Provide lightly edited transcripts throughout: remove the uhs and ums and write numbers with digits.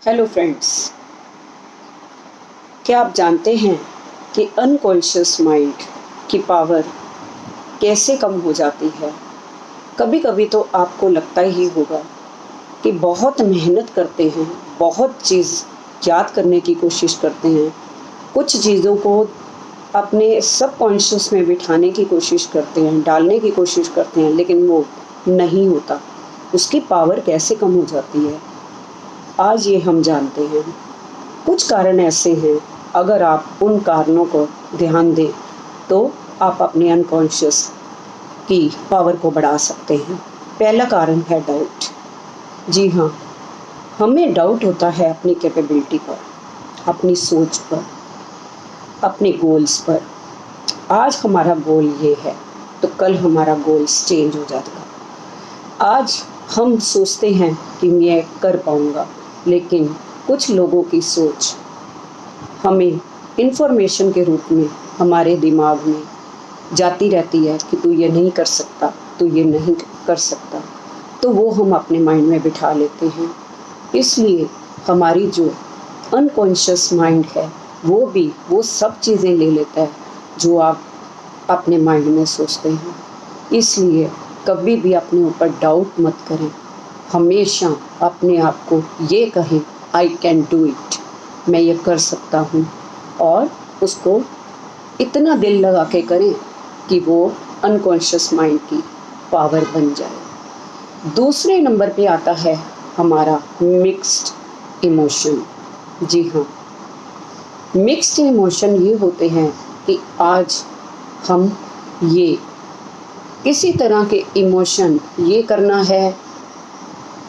Hello friends, क्या आप जानते हैं कि अनकॉन्शियस माइंड की पावर कैसे कम हो जाती है। कभी कभी तो आपको लगता ही होगा कि बहुत मेहनत करते हैं, बहुत चीज़ याद करने की कोशिश करते हैं, कुछ चीज़ों को अपने सबकॉन्शियस में बिठाने की कोशिश करते हैं, डालने की कोशिश करते हैं, लेकिन वो नहीं होता। उसकी पावर कैसे कम हो जाती है, आज ये हम जानते हैं। कुछ कारण ऐसे हैं, अगर आप उन कारणों को ध्यान दें तो आप अपने अनकॉन्शियस की पावर को बढ़ा सकते हैं। पहला कारण है डाउट। जी हाँ, हमें डाउट होता है अपनी कैपेबिलिटी पर, अपनी सोच पर, अपने गोल्स पर। आज हमारा गोल ये है तो कल हमारा गोल्स चेंज हो जाएगा। आज हम सोचते हैं कि मैं कर पाऊँगा, लेकिन कुछ लोगों की सोच हमें इन्फॉर्मेशन के रूप में हमारे दिमाग में जाती रहती है कि तू ये नहीं कर सकता, तू ये नहीं कर सकता, तो वो हम अपने माइंड में बिठा लेते हैं। इसलिए हमारी जो अनकॉन्शियस माइंड है वो सब चीज़ें ले लेता है जो आप अपने माइंड में सोचते हैं। इसलिए कभी भी अपने ऊपर डाउट मत करें, हमेशा अपने आप को ये कहें आई कैन डू इट, मैं ये कर सकता हूँ, और उसको इतना दिल लगा के करें कि वो अनकॉन्शियस माइंड की पावर बन जाए। दूसरे नंबर पे आता है हमारा मिक्स्ड इमोशन। जी हाँ, मिक्स्ड इमोशन ये होते हैं कि आज हम ये किसी तरह के इमोशन ये करना है,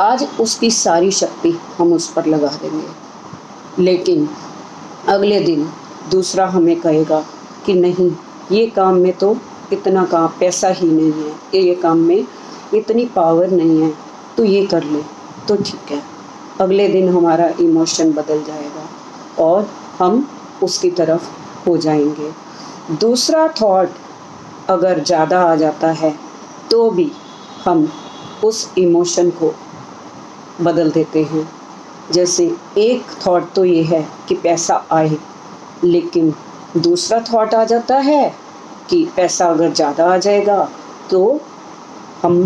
आज उसकी सारी शक्ति हम उस पर लगा देंगे, लेकिन अगले दिन दूसरा हमें कहेगा कि नहीं, ये काम में तो इतना काम पैसा ही नहीं है, ये काम में इतनी पावर नहीं है, तो ये कर ले तो ठीक है। अगले दिन हमारा इमोशन बदल जाएगा और हम उसकी तरफ हो जाएंगे। दूसरा थॉट अगर ज़्यादा आ जाता है तो भी हम उस इमोशन को बदल देते हैं। जैसे एक थॉट तो ये है कि पैसा आए, लेकिन दूसरा थॉट आ जाता है कि पैसा अगर ज़्यादा आ जाएगा तो हम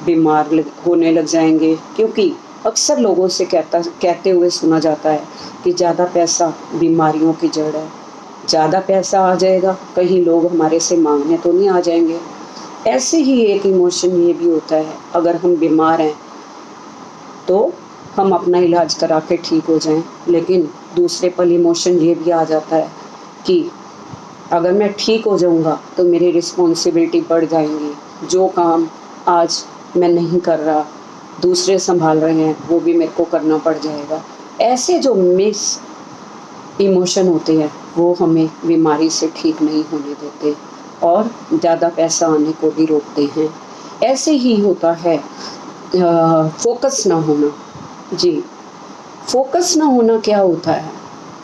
बीमार होने लग जाएंगे, क्योंकि अक्सर लोगों से कहते हुए सुना जाता है कि ज़्यादा पैसा बीमारियों की जड़ है। ज़्यादा पैसा आ जाएगा, कहीं लोग हमारे से मांगने तो नहीं आ जाएंगे। ऐसे ही एक इमोशन ये भी होता है, अगर हम बीमार हैं तो हम अपना इलाज करा के ठीक हो जाएं, लेकिन दूसरे पल इमोशन ये भी आ जाता है कि अगर मैं ठीक हो जाऊंगा तो मेरी रिस्पॉन्सिबिलिटी बढ़ जाएंगी, जो काम आज मैं नहीं कर रहा दूसरे संभाल रहे हैं वो भी मेरे को करना पड़ जाएगा। ऐसे जो मिस इमोशन होते हैं वो हमें बीमारी से ठीक नहीं होने देते और ज़्यादा पैसा आने को भी रोकते हैं। ऐसे ही होता है फोकस ना होना। जी, फोकस ना होना क्या होता है?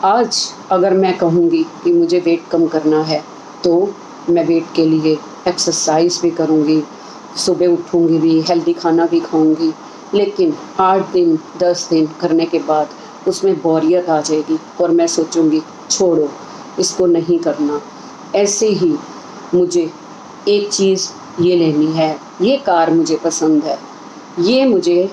आज अगर मैं कहूँगी कि मुझे वेट कम करना है तो मैं वेट के लिए एक्सरसाइज भी करूँगी, सुबह उठूँगी भी, हेल्दी खाना भी खाऊँगी, लेकिन 8 दिन 10 दिन करने के बाद उसमें बोरियत आ जाएगी और मैं सोचूँगी छोड़ो, इसको नहीं करना। ऐसे ही मुझे एक चीज़ ये लेनी है, ये कार मुझे पसंद है, ये मुझे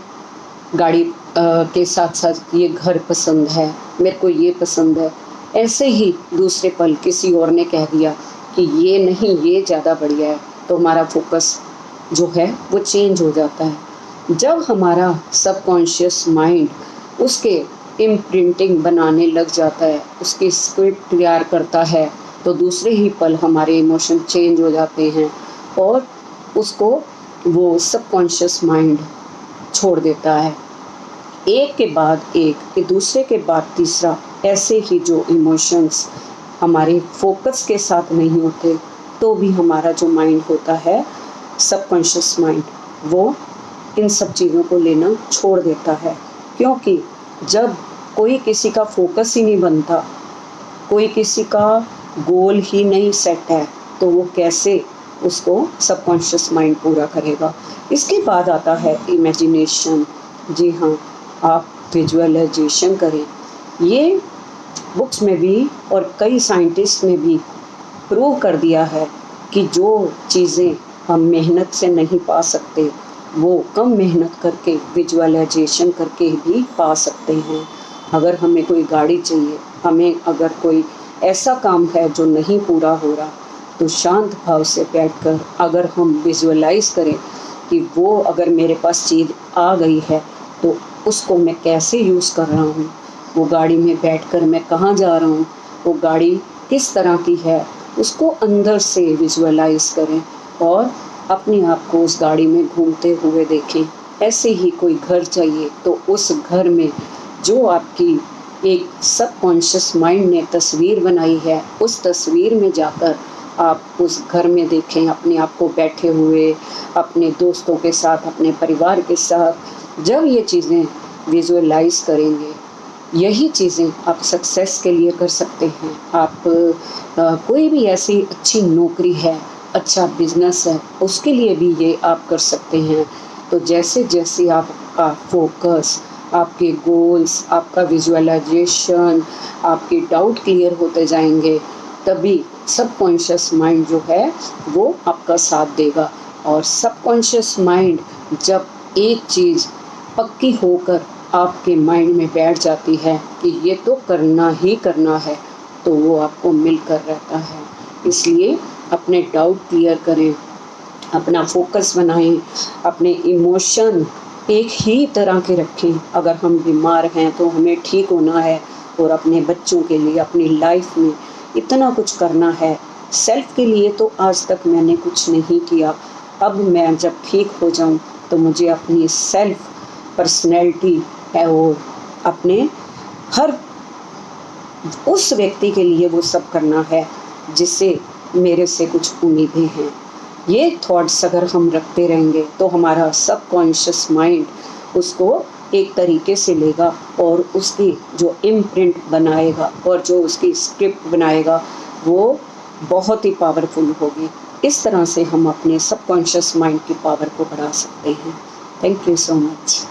गाड़ी के साथ साथ ये घर पसंद है, मेरे को ये पसंद है। ऐसे ही दूसरे पल किसी और ने कह दिया कि ये नहीं, ये ज़्यादा बढ़िया है, तो हमारा फोकस जो है वो चेंज हो जाता है। जब हमारा सबकॉन्शियस माइंड उसके इम्प्रिंटिंग बनाने लग जाता है, उसकी स्क्रिप्ट तैयार करता है, तो दूसरे ही पल हमारे इमोशन चेंज हो जाते हैं और उसको वो सबकॉन्शियस माइंड छोड़ देता है। एक के बाद एक, दूसरे के बाद तीसरा, ऐसे ही जो इमोशंस हमारे फोकस के साथ नहीं होते तो भी हमारा जो माइंड होता है सबकॉन्शियस माइंड, वो इन सब चीज़ों को लेना छोड़ देता है। क्योंकि जब कोई किसी का फोकस ही नहीं बनता, कोई किसी का गोल ही नहीं सेट है, तो वो कैसे उसको सबकॉन्शियस माइंड पूरा करेगा। इसके बाद आता है इमेजिनेशन। जी हाँ, आप विजुअलाइजेशन करें। ये बुक्स में भी और कई साइंटिस्ट ने भी प्रूव कर दिया है कि जो चीज़ें हम मेहनत से नहीं पा सकते वो कम मेहनत करके विजुअलाइजेशन करके भी पा सकते हैं। अगर हमें कोई गाड़ी चाहिए, हमें अगर कोई ऐसा काम है जो नहीं पूरा हो रहा, तो शांत भाव से बैठकर अगर हम विजुअलाइज करें कि वो अगर मेरे पास चीज़ आ गई है तो उसको मैं कैसे यूज़ कर रहा हूँ, वो गाड़ी में बैठकर मैं कहाँ जा रहा हूँ, वो गाड़ी किस तरह की है, उसको अंदर से विजुअलाइज करें और अपने आप को उस गाड़ी में घूमते हुए देखें। ऐसे ही कोई घर चाहिए तो उस घर में जो आपकी एक सबकॉन्शियस माइंड ने तस्वीर बनाई है, उस तस्वीर में जाकर आप उस घर में देखें अपने आप को बैठे हुए, अपने दोस्तों के साथ, अपने परिवार के साथ। जब ये चीज़ें विजुअलाइज करेंगे, यही चीज़ें आप सक्सेस के लिए कर सकते हैं। आप कोई भी ऐसी अच्छी नौकरी है, अच्छा बिजनेस है, उसके लिए भी ये आप कर सकते हैं। तो जैसे जैसे आपका फोकस, आपके गोल्स, आपका विजुअलाइजेशन, आपके डाउट क्लियर होते जाएंगे, तभी सबकॉन्शियस माइंड जो है वो आपका साथ देगा। और सबकॉन्शियस माइंड जब एक चीज़ पक्की होकर आपके माइंड में बैठ जाती है कि ये तो करना ही करना है, तो वो आपको मिलकर रहता है। इसलिए अपने डाउट क्लियर करें, अपना फोकस बनाएं, अपने इमोशन एक ही तरह के रखें। अगर हम बीमार हैं तो हमें ठीक होना है और अपने बच्चों के लिए, अपनी लाइफ में इतना कुछ करना है। सेल्फ के लिए तो आज तक मैंने कुछ नहीं किया, अब मैं जब ठीक हो जाऊं तो मुझे अपनी सेल्फ पर्सनैलिटी है और अपने हर उस व्यक्ति के लिए वो सब करना है जिससे मेरे से कुछ उम्मीदें हैं। ये थॉट्स अगर हम रखते रहेंगे तो हमारा सबकॉन्शियस माइंड उसको एक तरीके से लेगा और उसकी जो इम्प्रिंट बनाएगा और जो उसकी स्क्रिप्ट बनाएगा वो बहुत ही पावरफुल होगी। इस तरह से हम अपने सबकॉन्शियस माइंड की पावर को बढ़ा सकते हैं। Thank you so much.